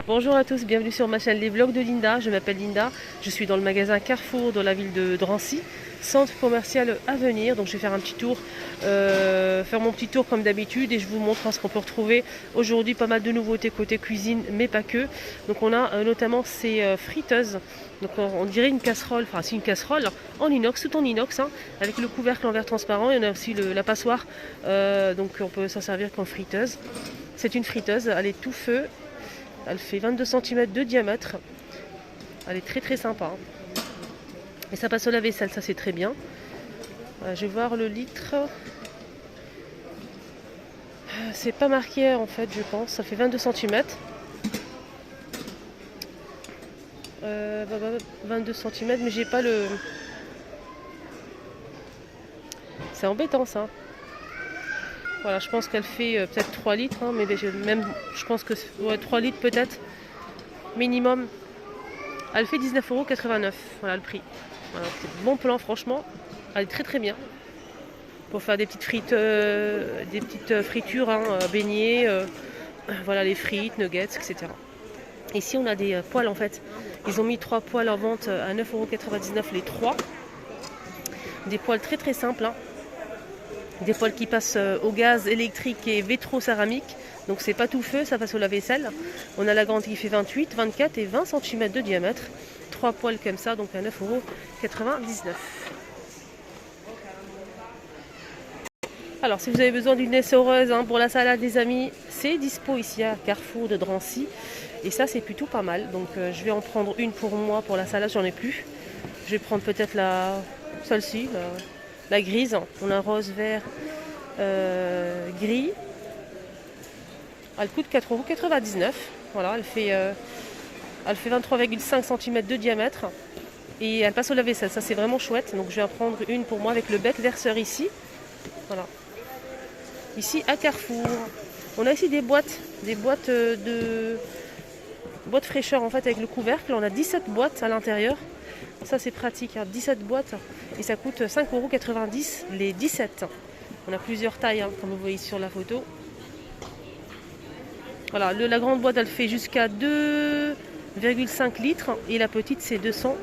Bonjour à tous, bienvenue sur ma chaîne Les Vlogs de Linda. Je m'appelle Linda, je suis dans le magasin Carrefour dans la ville de Drancy, centre commercial à venir. Donc je vais faire un petit tour, faire mon petit tour comme d'habitude et je vous montre ce qu'on peut retrouver aujourd'hui. Pas mal de nouveautés côté cuisine, mais pas que. Donc on a notamment ces friteuses. Donc on dirait une casserole, enfin c'est une casserole en inox, tout en inox, hein, avec le couvercle en verre transparent. Il y en a aussi la passoire, donc on peut s'en servir comme friteuse. C'est une friteuse, elle est tout feu. Elle fait 22 cm de diamètre. Elle est très très sympa. Et ça passe au lave-vaisselle, ça c'est très bien. Je vais voir le litre. C'est pas marqué en fait, je pense. Ça fait 22 cm. 22 cm, mais j'ai pas le. C'est embêtant ça. Voilà, je pense qu'elle fait peut-être 3 litres, hein, mais même je pense que ouais, 3 litres peut-être minimum. Elle fait 19,89 €. Voilà le prix. Voilà, c'est bon plan franchement. Elle est très très bien. Pour faire des petites frites, des petites fritures, hein, beignets, voilà les frites, nuggets, etc. Ici on a des poêles en fait. Ils ont mis 3 poêles en vente à 9,99 € les 3. Des poêles très très simples, hein. Des poêles qui passent au gaz électrique et vétro-céramique. Donc c'est pas tout feu, ça passe au lave-vaisselle. On a la grande qui fait 28, 24 et 20 cm de diamètre. 3 poêles comme ça, donc à 9,99 €. Alors si vous avez besoin d'une essoreuse, hein, pour la salade des amis, c'est dispo ici à Carrefour de Drancy. Et ça c'est plutôt pas mal. Donc je vais en prendre une pour moi, pour la salade j'en ai plus. Je vais prendre peut-être celle-ci, la grise. On a rose, vert, gris. Elle coûte 4,99 €. Voilà, elle fait 23,5 cm de diamètre. Et elle passe au lave-vaisselle, ça c'est vraiment chouette. Donc je vais en prendre une pour moi avec le bec verseur ici. Voilà. Ici à Carrefour. On a ici des boîtes boîtes fraîcheur en fait avec le couvercle. On a 17 boîtes à l'intérieur. Ça c'est pratique, hein. 17 boîtes et ça coûte 5,90 € les 17. On a plusieurs tailles, hein, comme vous voyez sur la photo. Voilà, la grande boîte elle fait jusqu'à 2,5 litres et la petite c'est 200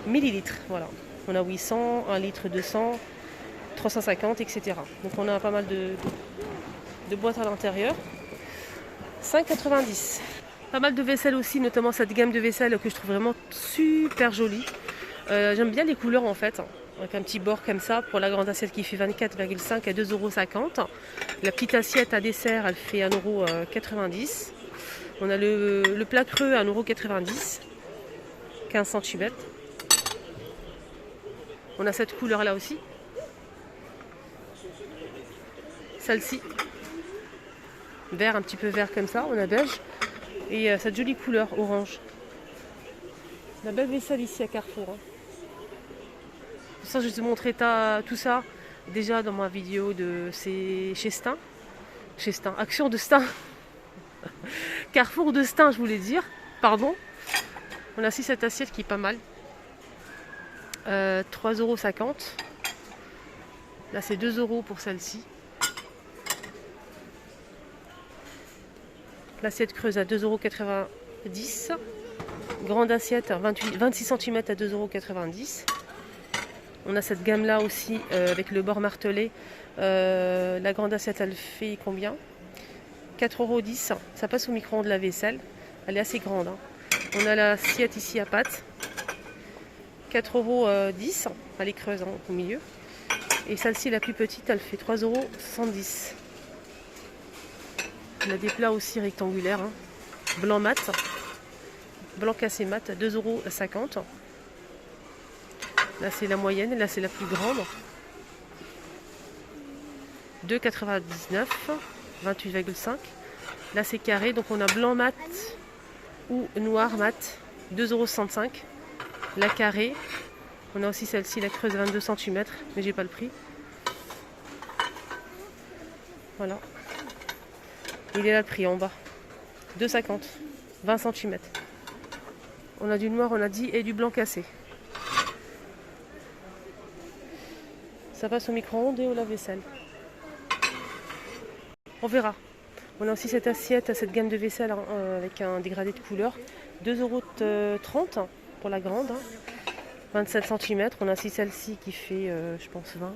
millilitres. Voilà. On a 800, 1 litre 200, 350, etc. Donc on a pas mal de boîtes à l'intérieur. 5,90 €. Pas mal de vaisselle aussi, notamment cette gamme de vaisselle que je trouve vraiment super jolie. J'aime bien les couleurs en fait, avec un petit bord comme ça pour la grande assiette qui fait 24,5 à 2,50 €. La petite assiette à dessert elle fait 1,90 €. On a le plat creux à 1,90 €, 15 cm. On a cette couleur là aussi. Celle-ci, vert, un petit peu vert comme ça, on a beige. Et cette jolie couleur orange. La belle vaisselle ici à Carrefour, hein. Ça, je vais te montrer tout ça déjà dans ma vidéo c'est chez Stein. Chez Stein, Action de Stein. Carrefour de Stein, je voulais dire. Pardon. On a aussi cette assiette qui est pas mal. 3,50 €. Là, c'est 2 € pour celle-ci. L'assiette creuse à 2,90 €. Grande assiette 26 cm à 2,90 €. On a cette gamme là aussi avec le bord martelé. La grande assiette elle fait combien? 4,10 €. Ça passe au micro-ondes de la vaisselle. Elle est assez grande, hein. On a l'assiette ici à pâte. 4,10 €. Elle est creuse, hein, au milieu. Et celle-ci la plus petite elle fait 3,70 €. On a des plats aussi rectangulaires, hein. Blanc mat. Blanc cassé mat à 2,50 €. Là c'est la moyenne, là c'est la plus grande. 2,99 €, 28,5 €. Là c'est carré, donc on a blanc mat ou noir mat, 2,65 €. La carrée, on a aussi celle-ci, la creuse 22 cm, mais j'ai pas le prix. Voilà. Il est là le prix en bas. 2,50 €, 20 cm. On a du noir, on a dit, et du blanc cassé. Ça passe au micro-ondes et au lave-vaisselle. On verra. On a aussi cette assiette, cette gamme de vaisselle hein, avec un dégradé de couleur. 2,30 € pour la grande. Hein. 27 cm. On a aussi celle-ci qui fait, je pense, 20.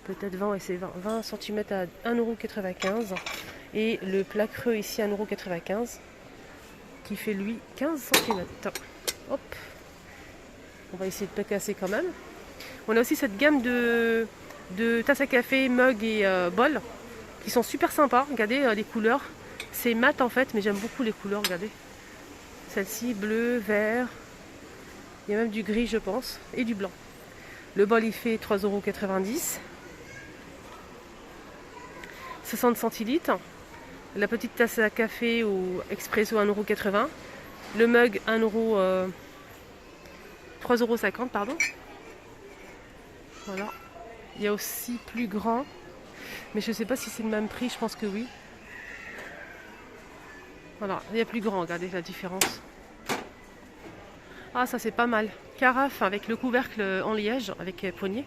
Peut-être 20, et c'est 20 cm à 1,95 €. Et le plat creux ici à 1,95 € qui fait lui 15 cm. Hop. On va essayer de pas casser quand même. On a aussi cette gamme de tasses à café, mugs et bols qui sont super sympas. Regardez les couleurs. C'est mat en fait, mais j'aime beaucoup les couleurs. Regardez. Celle-ci, bleu, vert. Il y a même du gris, je pense, et du blanc. Le bol, il fait 3,90 €. 60 centilitres. La petite tasse à café ou expresso 1,80 €. Le mug 3,50 €, pardon. Voilà. Il y a aussi plus grand. Mais je ne sais pas si c'est le même prix, je pense que oui. Voilà, il y a plus grand, regardez la différence. Ah, ça c'est pas mal. Carafe avec le couvercle en liège, avec poignée,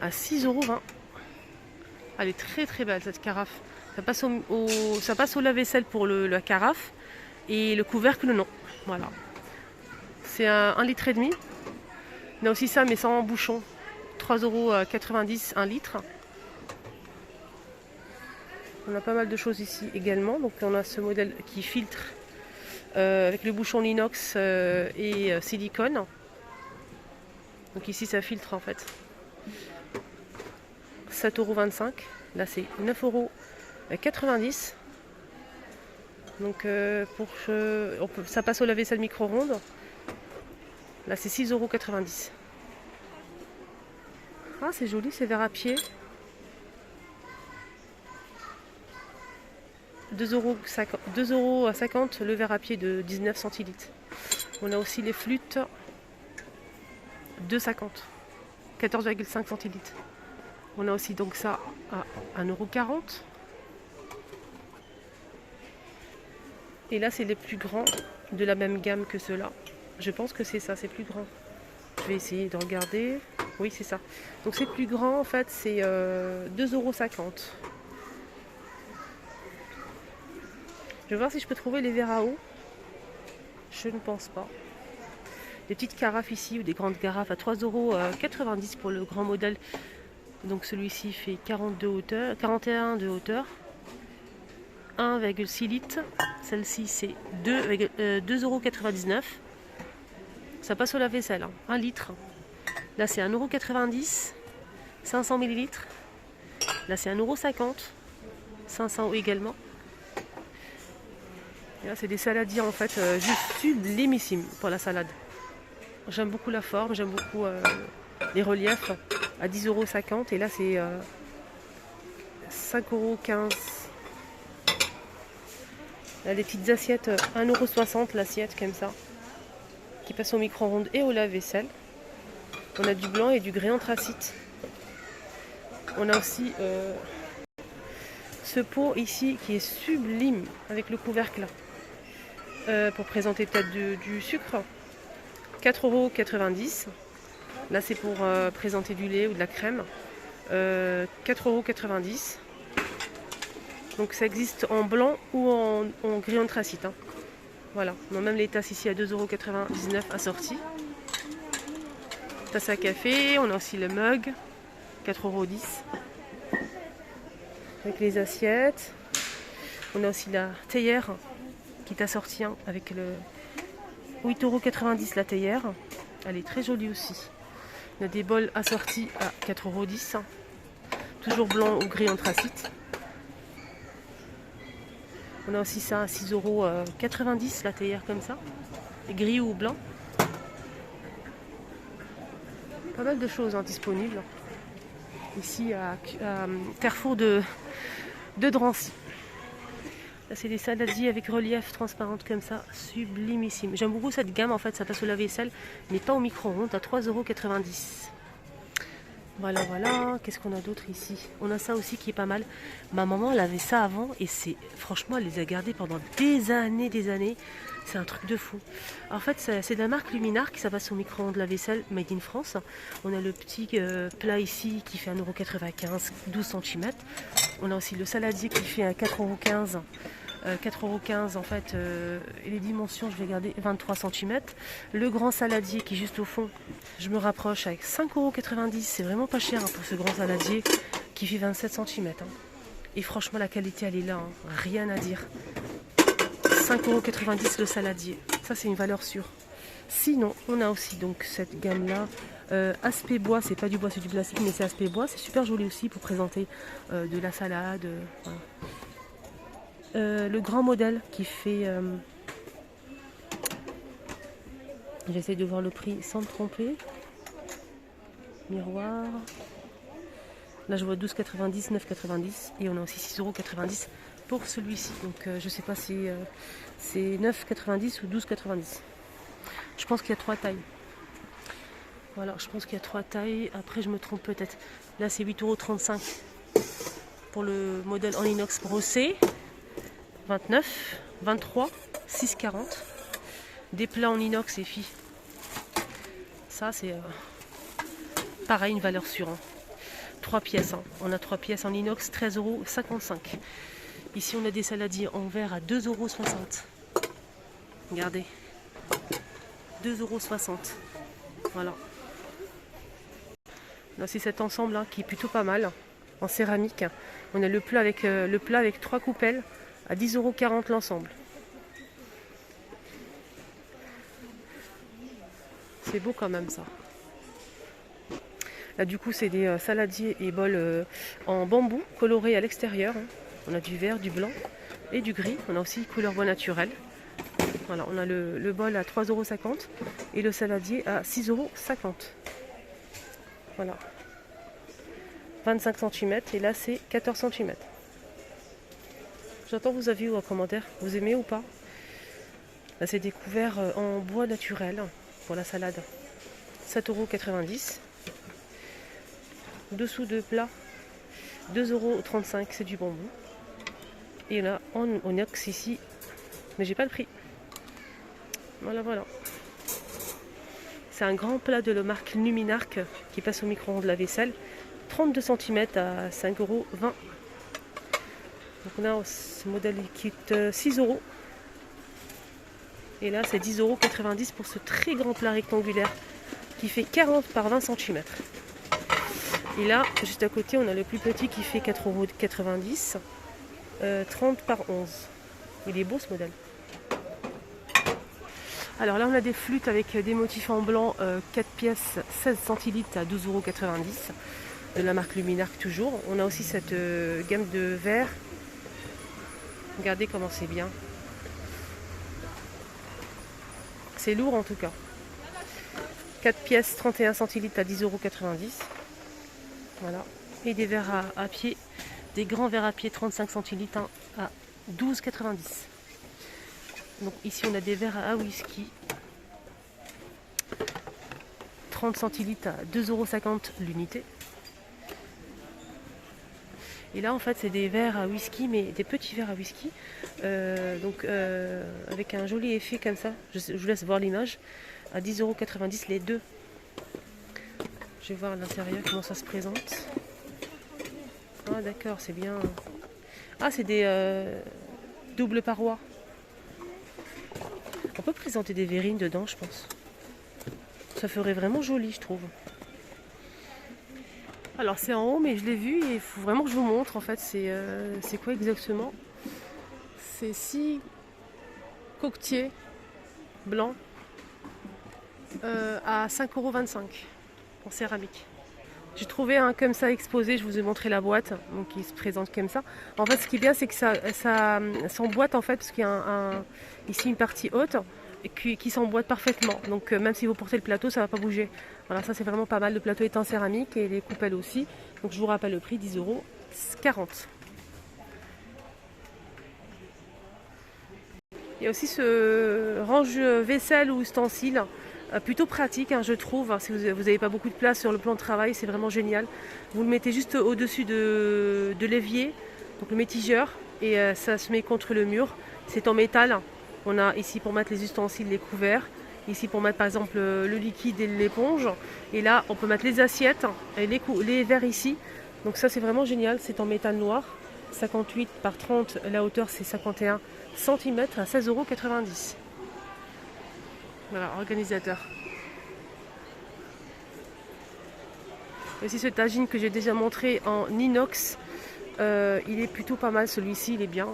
à 6,20 €. Elle est très très belle cette carafe. Ça passe au lave-vaisselle pour la carafe et le couvercle non. Voilà. C'est 1,5 litre. On a aussi ça mais sans bouchon. 3,90 € 1 litre. On a pas mal de choses ici également. Donc on a ce modèle qui filtre avec le bouchon inox et silicone. Donc ici ça filtre en fait. 7,25 €. Là c'est 9,90 €. Donc ça passe au lave-vaisselle micro-ondes. Là c'est 6,90 €. Ah c'est joli ces verres à pied. 2,50 € le verre à pied de 19 centilitres. On a aussi les flûtes 2,50 €, 14,5 centilitres. On a aussi donc ça à 1,40 €. Et là c'est les plus grands de la même gamme que ceux-là. Je pense que c'est ça, c'est plus grand. Je vais essayer de regarder. Oui c'est ça. Donc c'est plus grand en fait, c'est 2,50 €. Je vais voir si je peux trouver les verres à eau. Je ne pense pas. Des petites carafes ici ou des grandes carafes à 3,90 € pour le grand modèle. Donc celui-ci fait 41 de hauteur. 1,6 litres. Celle-ci c'est 2,99 €. Ça passe au lave-vaisselle. 1 litre. Là c'est 1,90 €. 500 ml. Là c'est 1,50 €. 500 également. Et là c'est des saladiers en fait juste sublimissimes pour la salade. J'aime beaucoup la forme, j'aime beaucoup les reliefs à 10,50 € et là c'est 5,15 €. Là les petites assiettes 1,60 € l'assiette comme ça qui passe au micro-ondes et au lave-vaisselle. On a du blanc et du gris anthracite. On a aussi ce pot ici qui est sublime avec le couvercle pour présenter peut-être du sucre. 4,90 €. Là c'est pour présenter du lait ou de la crème. 4,90 €. Donc ça existe en blanc ou en gris anthracite. Hein. Voilà, on a même les tasses ici à 2,99 € assorties. Tasse à café, on a aussi le mug, 4,10 € avec les assiettes. On a aussi la théière qui est assortie hein, avec le 8,90 € la théière. Elle est très jolie aussi. On a des bols assortis à 4,10 €. Toujours blanc ou gris anthracite. On a aussi ça à 6,90 € la théière comme ça. Et gris ou blanc. Pas mal de choses hein, disponibles. Ici à Carrefour de Drancy. Là c'est des saladiers avec relief transparente comme ça, sublimissime. J'aime beaucoup cette gamme en fait, ça passe au lave-vaisselle, mais pas au micro-ondes, à 3,90 €. Voilà, voilà. Qu'est-ce qu'on a d'autre ici? On a ça aussi qui est pas mal. Ma maman, elle avait ça avant et c'est franchement, elle les a gardés pendant des années, des années. C'est un truc de fou. En fait, c'est de la marque Luminar qui ça passe au micro-ondes lave-vaisselle made in France. On a le petit plat ici qui fait 1,95 €, 12 cm. On a aussi le saladier qui fait à 4,15 €. 4,15 € en fait, et les dimensions je vais garder 23 cm. Le grand saladier qui est juste au fond, je me rapproche avec 5,90 €, c'est vraiment pas cher hein, pour ce grand saladier qui fait 27 cm. Hein. Et franchement la qualité elle est là, hein. Rien à dire. 5,90 € le saladier, ça c'est une valeur sûre. Sinon on a aussi donc cette gamme là. Aspect bois, c'est pas du bois, c'est du plastique, mais c'est aspect bois, c'est super joli aussi pour présenter de la salade. Voilà. Le grand modèle qui fait... J'essaie de voir le prix sans me tromper. Miroir. Là je vois 12,90 €, 9,90 € et on a aussi 6,90 € pour celui-ci. Donc je sais pas si c'est 9,90 € ou 12,90 €. Je pense qu'il y a 3 tailles. Voilà, je pense qu'il y a 3 tailles. Après je me trompe peut-être. Là c'est 8,35 € pour le modèle en inox brossé. 29, 23, 6,40 €. Des plats en inox et filles. Ça c'est pareil, une valeur sûre. Hein. 3 pièces. Hein. On a 3 pièces en inox, 13,55 €. Ici on a des saladiers en verre à 2,60 €. Regardez. 2,60 €. Voilà. Là c'est cet ensemble là qui est plutôt pas mal. En céramique. On a le plat avec 3 coupelles. À 10,40 € l'ensemble. C'est beau quand même ça. Là du coup c'est des saladiers et bols en bambou colorés à l'extérieur. On a du vert, du blanc et du gris. On a aussi couleur bois naturel. Voilà, on a le bol à 3,50 € et le saladier à 6,50 €. Voilà. 25 cm et là c'est 14 cm. J'attends vos avis ou en commentaire. Vous aimez ou pas? Là, c'est des couverts en bois naturel pour la salade. 7,90 €. Dessous de plat, 2,35 €. C'est du bambou. Et là, en inox ici. Mais j'ai pas le prix. Voilà, voilà. C'est un grand plat de la marque Luminarc qui passe au micro-ondes lave-vaisselle. 32 cm à 5,20 €. Donc on a ce modèle qui coûte 6 €. Et là c'est 10,90 € pour ce très grand plat rectangulaire qui fait 40 par 20 cm. Et là, juste à côté, on a le plus petit qui fait 4,90 €, 30 par 11. Il est beau ce modèle. Alors là on a des flûtes avec des motifs en blanc, 4 pièces, 16 centilitres à 12,90 € de la marque Luminarc toujours. On a aussi cette gamme de verre. Regardez comment c'est bien. C'est lourd en tout cas. 4 pièces, 31 centilitres à 10,90 €. Voilà. Et des verres à pied. Des grands verres à pied 35 centilitres à 12,90 €. Donc ici on a des verres à whisky. 30 centilitres à 2,50 € l'unité. Et là en fait c'est des verres à whisky, mais des petits verres à whisky, avec un joli effet comme ça. Je vous laisse voir l'image. À 10,90 € les deux. Je vais voir à l'intérieur comment ça se présente. Ah d'accord, c'est bien. Ah c'est des doubles parois. On peut présenter des verrines dedans je pense. Ça ferait vraiment joli je trouve. Alors c'est en haut mais je l'ai vu et il faut vraiment que je vous montre en fait c'est quoi exactement. C'est 6 coquetiers blancs à 5,25 € en céramique. J'ai trouvé un comme ça exposé, je vous ai montré la boîte, donc il se présente comme ça. En fait ce qui est bien c'est que ça s'emboîte en fait parce qu'il y a ici une partie haute qui s'emboîte parfaitement. Donc même si vous portez le plateau, ça ne va pas bouger. Voilà, ça c'est vraiment pas mal. Le plateau est en céramique et les coupelles aussi. Donc je vous rappelle le prix, 10,40 €. Il y a aussi ce range vaisselle ou ustensile Plutôt pratique, hein, je trouve. Si vous n'avez pas beaucoup de place sur le plan de travail, c'est vraiment génial. Vous le mettez juste au-dessus de l'évier, donc le métigeur, et ça se met contre le mur. C'est en métal. On a ici pour mettre les ustensiles, les couverts. Ici pour mettre par exemple le liquide et l'éponge. Et là, on peut mettre les assiettes et les verres ici. Donc ça, c'est vraiment génial. C'est en métal noir. 58 par 30, la hauteur c'est 51 cm à 16,90 €. Voilà, organisateur. Et aussi ce tagine que j'ai déjà montré en inox. Il est plutôt pas mal, celui-ci, il est bien.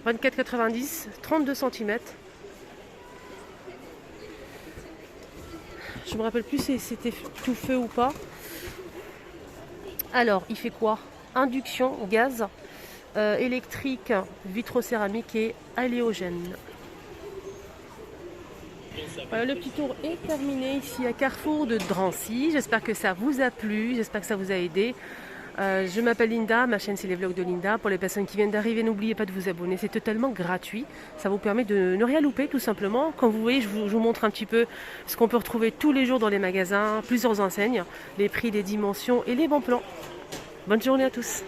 24,90 €, 32 cm. Je me rappelle plus si c'était tout feu ou pas. Alors, il fait quoi? Induction, gaz, électrique, vitrocéramique et halogène. Voilà, le petit tour est terminé ici à Carrefour de Drancy. J'espère que ça vous a plu, j'espère que ça vous a aidé. Je m'appelle Linda, ma chaîne c'est les vlogs de Linda. Pour les personnes qui viennent d'arriver, n'oubliez pas de vous abonner, c'est totalement gratuit. Ça vous permet de ne rien louper tout simplement. Comme vous voyez, je vous montre un petit peu ce qu'on peut retrouver tous les jours dans les magasins, plusieurs enseignes, les prix, les dimensions et les bons plans. Bonne journée à tous.